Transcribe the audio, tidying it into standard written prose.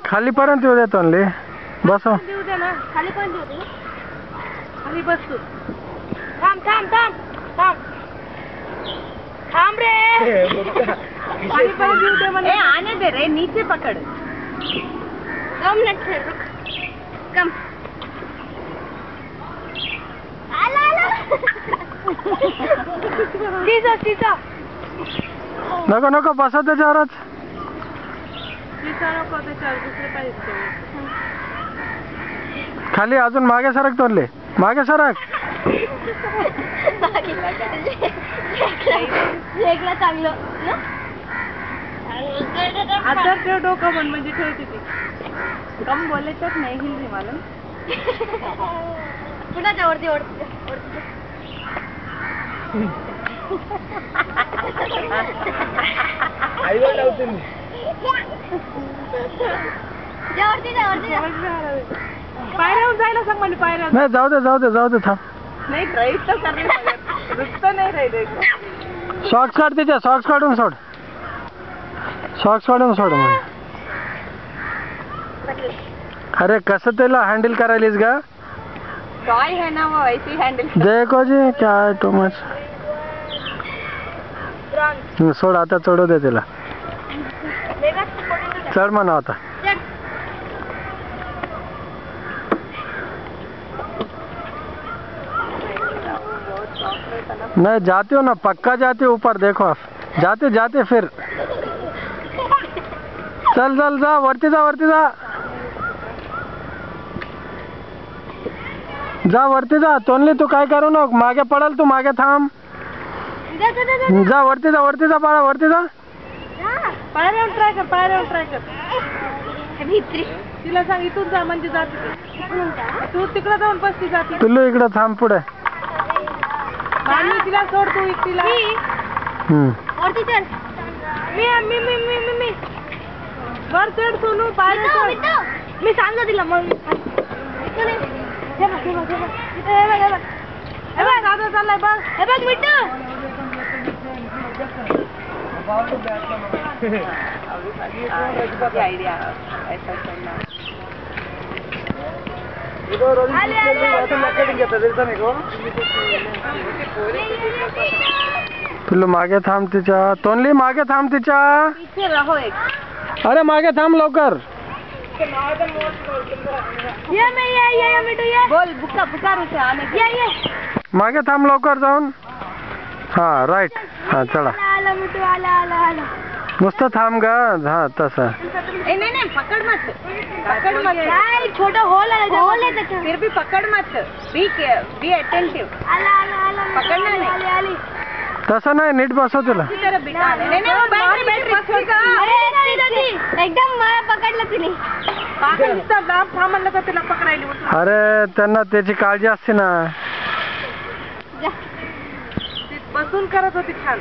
खाली पर्यंत येऊ देतो आणले बस देऊ दे ना खाली पण देऊ दे खाली बस तू थांब थांब थांब थांब थांब रे खाली पण देऊ दे मला आने दे रे नीचे पकड़ 2 मिनट रुक कम आला आला सीधा सीधा नको नको बसा त्याच्यावरच खाली अजून मागे सरक तोडले मागे सरक चांगलं आता ठेव डोकं पण म्हणजे ठेवते ती कम बोलायचंच नाही हिंदी मला पुन्हा वरती वरती पायऱ्यावर जायला सांग म्हणजे पायऱ्या नाही जाऊ दे थांब नाही ड्राईव्ह तर करणे नुसतं नाही राहिलं सॉक्स काढ तिच्या सॉक्स काढून सोड म्हणजे अरे कसं त्याला हँडल करायलीस का टॉय है ना वो ऐसी हँडल देखो जी क्या है टू मच सोड आता चढू दे तिला चढ म्हणा आता नहीं जाते हो ना पक्का जाते हो ऊपर देखो आप जाते जाते फिर चल चल जा वरती जा वरती जा तोंडली तू काय करू नको मागे पडल तू मागे थांब जा वरती जा बाळा वरती जा पायऱ्यावर ट्राय कर तिला सांग इथून जा म्हणजे जाते तू तिकडे जाऊन बसती जाते पिल्लू इकडे थांब पुढे मामी तिला सोड तू एकटीला वरती चढ मी वर चढ सोनू पायऱ्या मी सांगतो तिला मग दादा चाललाय बघ हे बघ मिट्टू आइडिया ऐसा करना पिल्लू मागे थांब तिच्या तोंडली मागे थांब तिच्या पीछे रहो एक अरे मागे थांब लवकर ये मिट्टू ये बोल पुकार उसे आने ये मागे थांब लवकर जाऊन हा राईट हा चला आला मिट्टू आला नुसतं थांब गा हा तसं नहीं पकड़ मत छोटा होल है त्याच्यात फिर भी पकड़ मत बी अटेंटिव आला पकड़ना नहीं तसं नाही नीट बसव तुला एकदम पकडलं तिने थांबलं तर तिला पकडायली अरे त्यांना त्याची काळजी असते ना बसून करत होती छान